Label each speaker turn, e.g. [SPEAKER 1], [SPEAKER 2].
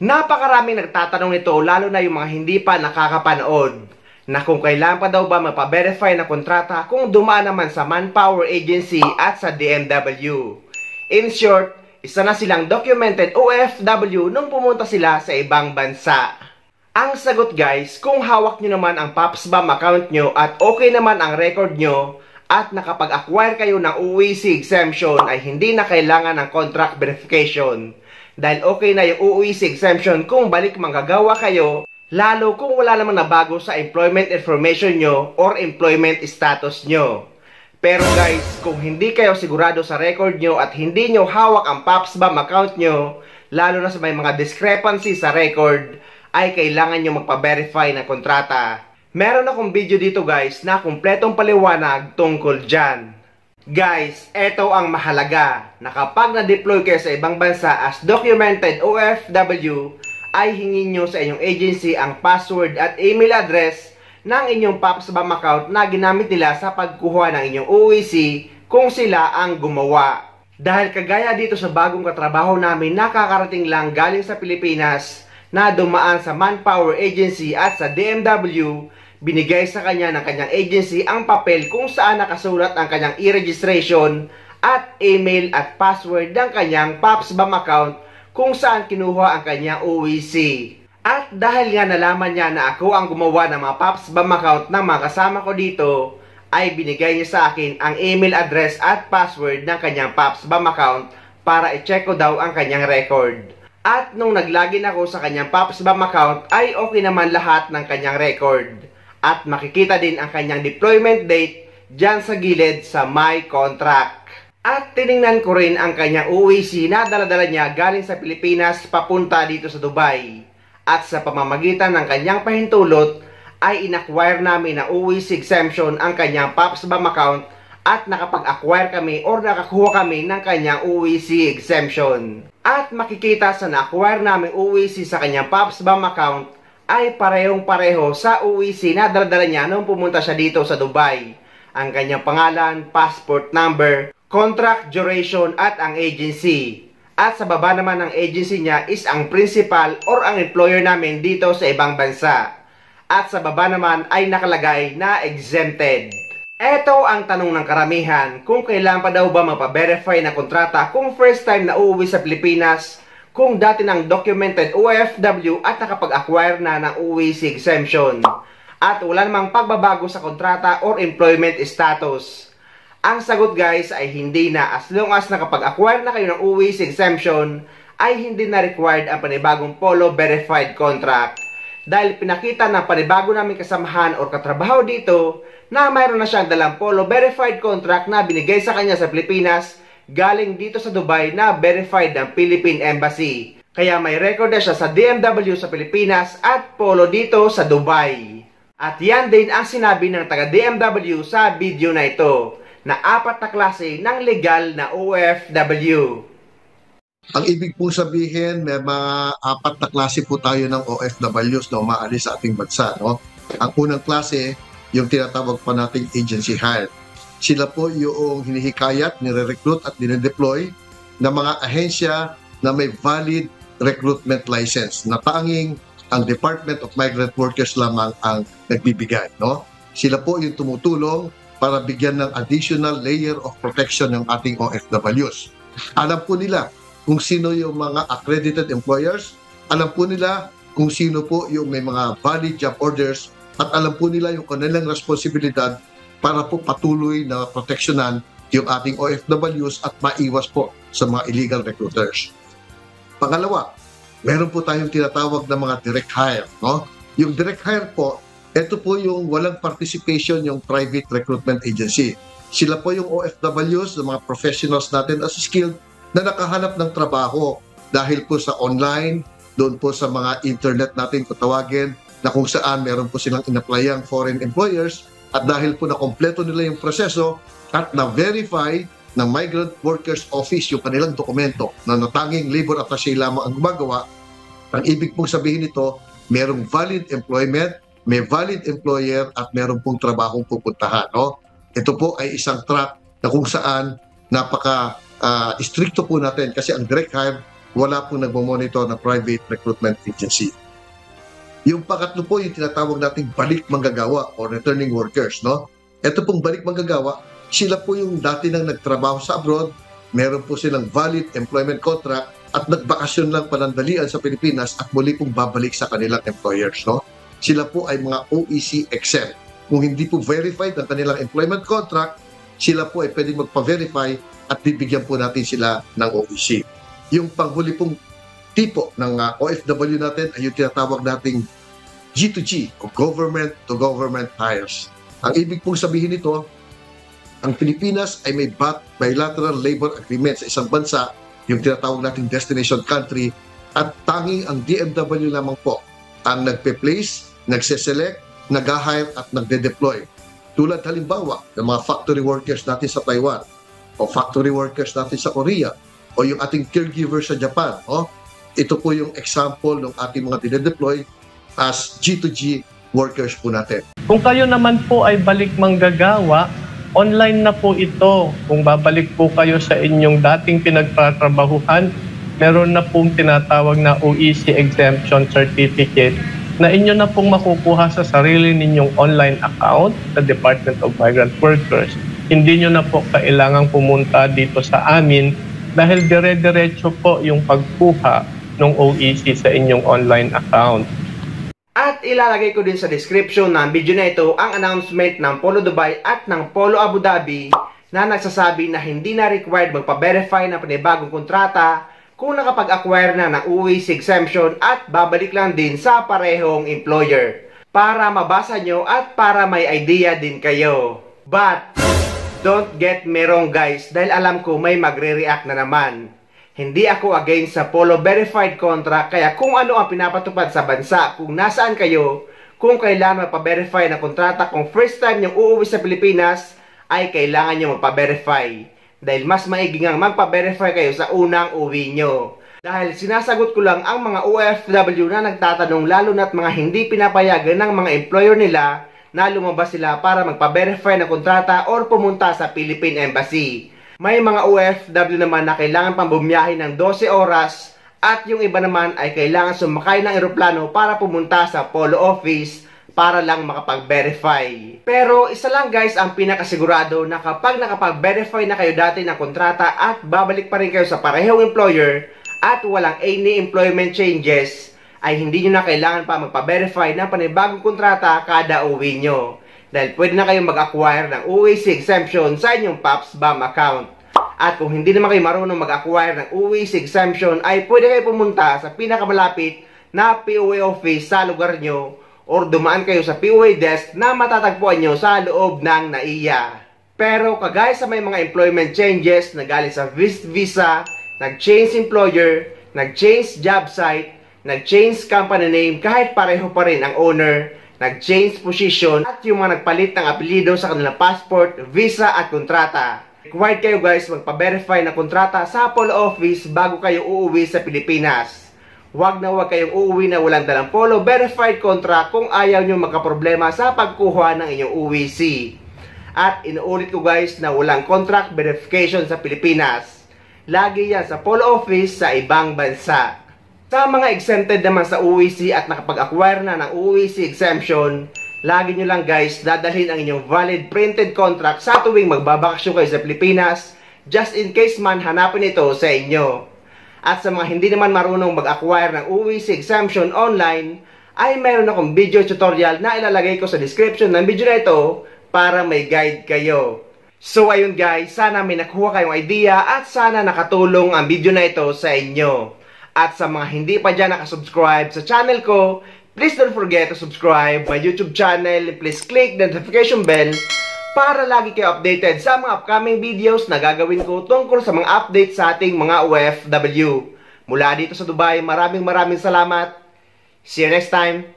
[SPEAKER 1] Napakaraming nagtatanong nito lalo na yung mga hindi pa nakakapanood na kung kailan pa daw ba mapaverify na kontrata kung dumaan naman sa Manpower Agency at sa DMW. In short, isa na silang documented OFW nung pumunta sila sa ibang bansa. Ang sagot guys, kung hawak nyo naman ang PopsBank account nyo at okay naman ang record nyo at nakapag-acquire kayo ng OEC exemption ay hindi na kailangan ng contract verification. Dahil okay na yung OEC exemption kung balik manggagawa kayo, lalo kung wala namang nabago sa employment information nyo or employment status nyo. Pero guys, kung hindi kayo sigurado sa record nyo at hindi nyo hawak ang PopsBank account nyo, lalo na sa may mga discrepancy sa record, ay kailangan nyo magpa-verify ng kontrata. Meron akong video dito guys na kumpletong paliwanag tungkol dyan. Guys, eto ang mahalaga na kapag na-deploy kayo sa ibang bansa as documented OFW, ay hingin nyo sa inyong agency ang password at email address ng inyong PopsBank account na ginamit nila sa pagkuha ng inyong OEC kung sila ang gumawa. Dahil kagaya dito sa bagong katrabaho namin nakakarating lang galing sa Pilipinas na dumaan sa Manpower Agency at sa DMW, binigay sa kanya ng kanyang agency ang papel kung saan nakasulat ang kanyang e-registration at email at password ng kanyang PopsBank account kung saan kinuha ang kanyang OEC. At dahil nga nalaman niya na ako ang gumawa ng mga PopsBank account ng mga kasama ko dito, ay binigay niya sa akin ang email address at password ng kanyang PopsBank account para i-check ko daw ang kanyang record. At nung naglogin ako sa kanyang PopsBank account ay okay naman lahat ng kanyang record. At makikita din ang kanyang deployment date dyan sa gilid sa My Contract. At tiningnan ko rin ang kanyang OEC na daladala niya galing sa Pilipinas papunta dito sa Dubai. At sa pamamagitan ng kanyang pahintulot ay inacquire namin na OEC exemption ang kanyang PopsBank account at nakapag-acquire kami or nakakuha kami ng kanyang OEC exemption. At makikita sa na-acquire namin OEC sa kanyang PopsBank account ay parehong-pareho sa OEC na daladala niya nung pumunta siya dito sa Dubai. Ang kanyang pangalan, passport number, contract duration at ang agency. At sa baba naman ng agency niya is ang principal or ang employer namin dito sa ibang bansa. At sa baba naman ay nakalagay na exempted. Ito ang tanong ng karamihan, kung kailan pa daw ba mapaverify na kontrata kung first time na uuwi sa Pilipinas, kung dati ng documented OFW at nakapag-acquire na ng OEC exemption at wala namang pagbabago sa kontrata or employment status. Ang sagot guys ay hindi na, as long as nakapag-acquire na kayo ng OEC exemption ay hindi na required ang panibagong Polo verified contract. Dahil pinakita ng panibago namin kasamahan or katrabaho dito na mayroon na siyang dalang Polo verified contract na binigay sa kanya sa Pilipinas galing dito sa Dubai na verified ng Philippine Embassy. Kaya may record na siya sa DMW sa Pilipinas at Polo dito sa Dubai. At yan din ang sinabi ng taga DMW sa video na ito, na 4 na klase ng legal na OFW.
[SPEAKER 2] Ang ibig po sabihin, may mga 4 na klase po tayo ng OFWs na umaalis sa ating bansa. No? Ang unang klase, yung tinatawag pa nating agency hire. Sila po yung hinihikayat, nire-recruit at dinedeploy ng mga ahensya na may valid recruitment license na tanging ang Department of Migrant Workers lamang ang nagbibigay. No? Sila po yung tumutulong para bigyan ng additional layer of protection ng ating OFWs. Alam po nila kung sino yung mga accredited employers, alam po nila kung sino po yung may mga valid job orders, at alam po nila yung kanilang responsibilidad para po patuloy na proteksyonan yung ating OFWs at maiwas po sa mga illegal recruiters. Pangalawa, meron po tayong tinatawag na mga direct hire. No? Yung direct hire po, ito po yung walang participation yung private recruitment agency. Sila po yung OFWs, yung mga professionals natin as skilled na nakahanap ng trabaho dahil po sa online, doon po sa mga internet natin kung tawagin, na kung saan meron po silang in-applyang foreign employers. At dahil po na-kompleto nila yung proseso at na-verify ng Migrant Workers Office yung kanilang dokumento na natanging labor attaché lamang ang gumagawa, ang ibig pong sabihin nito, merong valid employment, may valid employer at meron pong trabahong pupuntahan. No? Ito po ay isang track na kung saan napaka-stricto po natin kasi ang direct hire wala pong nagmamonitor na private recruitment agency. Yung pangatlo po, yung tinatawag nating balik manggagawa or returning workers, no? Ito pong balik manggagawa, sila po yung dati nang nagtrabaho sa abroad, meron po silang valid employment contract at nagbakasyon lang panandalian sa Pilipinas at muli pong babalik sa kanilang employers, no? Sila po ay mga OEC exempt. Kung hindi po verified ang kanilang employment contract, sila po ay pwedeng magpa-verify at bibigyan po natin sila ng OEC. Yung panghuli pong tipo ng OFW natin ay yung tinatawag nating G2G o government to government hires. Ang ibig pong sabihin nito, ang Pilipinas ay may bilateral labor agreement sa isang bansa, yung tinatawag nating destination country, at tanging ang DMW lamang po ang nagpe-place, nagse-select, nag-hire at nagde-deploy. Tulad halimbawa ng mga factory workers natin sa Taiwan o factory workers natin sa Korea o yung ating caregivers sa Japan. Ito po yung example ng ating mga dinedeploy as G2G workers po natin.
[SPEAKER 3] Kung kayo naman po ay balik manggagawa, online na po ito. Kung babalik po kayo sa inyong dating pinagtatrabahuhan, meron na pong tinatawag na OEC Exemption Certificate na inyo na pong makukuha sa sarili ninyong online account sa Department of Migrant Workers. Hindi nyo na po kailangang pumunta dito sa amin dahil dire-diretso po yung pagkuha ng OEC sa inyong online account.
[SPEAKER 1] At ilalagay ko din sa description ng video na ito ang announcement ng Polo Dubai at ng Polo Abu Dhabi na nagsasabi na hindi na required magpa-verify ng panibagong kontrata kung nakapag-acquire na ng OEC exemption at babalik lang din sa parehong employer para mabasa nyo at para may idea din kayo. But don't get me wrong guys, dahil alam ko may magre-react na naman. Hindi ako against sa Polo verified contract, kaya kung ano ang pinapatupad sa bansa, kung nasaan kayo, kung kailangan magpa-verify ng kontrata, kung first time nyo uuwi sa Pilipinas, ay kailangan nyo magpa-verify. Dahil mas maiging ang magpa-verify kayo sa unang uwi nyo. Dahil sinasagot ko lang ang mga OFW na nagtatanong, lalo na't mga hindi pinapayagan ng mga employer nila na lumabas sila para magpa-verify ng kontrata or pumunta sa Philippine Embassy. May mga OFW naman na kailangan pang bumiyahe ng 12 oras at yung iba naman ay kailangan sumakay ng eroplano para pumunta sa Polo Office para lang makapag-verify. Pero isa lang guys ang pinakasigurado na kapag nakapag-verify na kayo dati ng kontrata at babalik pa rin kayo sa parehong employer at walang any employment changes, ay hindi nyo na kailangan pa magpa-verify ng panibagong kontrata kada uwi nyo. Dahil pwede na kayong mag-acquire ng OEC exemption sa inyong PAPS BAM account. At kung hindi naman kayo marunong mag-acquire ng OEC exemption, ay pwede kayo pumunta sa pinakamalapit na POA office sa lugar nyo or dumaan kayo sa POA desk na matatagpuan nyo sa loob ng NAIA. Pero kagaya sa may mga employment changes na galing sa visa, nag-change employer, nag-change job site, nag-change company name kahit pareho pa rin ang owner, nag-change position at yung mga nagpalit ng apelyido sa kanilang passport, visa at kontrata. Required kayo guys magpa-verify na kontrata sa Polo Office bago kayo uuwi sa Pilipinas. Huwag na huwag kayong uuwi na walang dalang Polo verified contract kung ayaw nyo magkaproblema sa pagkuha ng inyong OEC. At inuulit ko guys na walang contract verification sa Pilipinas. Lagi yan sa Polo Office sa ibang bansa. Sa mga exempted naman sa OEC at nakapag-acquire na ng OEC exemption, lagi nyo lang guys dadalhin ang inyong valid printed contract sa tuwing magbabakasyon kayo sa Pilipinas, just in case man hanapin ito sa inyo. At sa mga hindi naman marunong mag-acquire ng OEC exemption online, ay meron akong video tutorial na ilalagay ko sa description ng video na ito para may guide kayo. So ayun guys, sana may nakuha kayong idea at sana nakatulong ang video na ito sa inyo. At sa mga hindi pa dyan nakasubscribe sa channel ko, please don't forget to subscribe my YouTube channel. Please click the notification bell para lagi kayo updated sa mga upcoming videos na gagawin ko tungkol sa mga updates sa ating mga OFW. Mula dito sa Dubai, maraming salamat. See you next time.